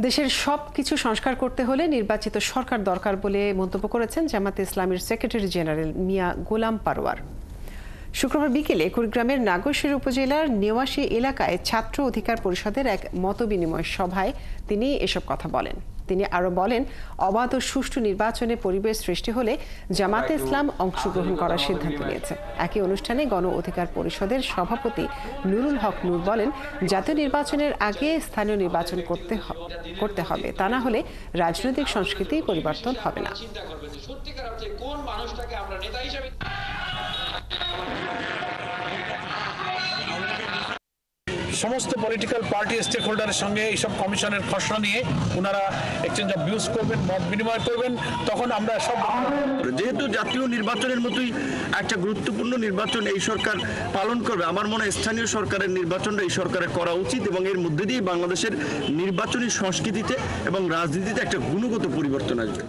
দেশের সবকিছু সংস্কার করতে হলে নির্বাচিত সরকার দরকার বলে মন্তব্য করেছেন জামাতে ইসলামীর সেক্রেটারি জেনারেল মিয়া গোলাম পারওয়ার। শুক্রবার বিকেলে কুড়িগ্রামের নাগরশির উপজেলার নেওয়াশী এলাকায় ছাত্র অধিকার পরিষদের এক মতবিনিময় সভায় তিনি এসব কথা বলেন। তিনি আরো বলেন, অবাধ ও সুষ্ঠু নির্বাচনে পরিবেশ সৃষ্টি হলে জামাতে ইসলাম অংশগ্রহণ করার সিদ্ধান্ত নিয়েছে। একই অনুষ্ঠানে গণ অধিকার পরিষদের সভাপতি নুরুল হক নূর বলেন, জাতীয় নির্বাচনের আগে স্থানীয় নির্বাচন করতে হবে, তা না হলে রাজনৈতিক সংস্কৃতি পরিবর্তন হবে না। সমস্ত পলিটিক্যাল পার্টি স্টেক হোল্ডারের সঙ্গে এইসব কমিশনের খসড়া নিয়ে ওনারা এক্সচেঞ্জ অফ ভিউজ করবেন, মত বিনিময় করবেন, তখন আমরা সব যেহেতু জাতীয় নির্বাচনের মতোই একটা গুরুত্বপূর্ণ নির্বাচন এই সরকার পালন করবে, আমার মনে হয় স্থানীয় সরকারের নির্বাচনটা এই সরকারের করা উচিত এবং এর মধ্যে দিয়ে বাংলাদেশের নির্বাচনী সংস্কৃতিতে এবং রাজনীতিতে একটা গুণগত পরিবর্তন আসবে।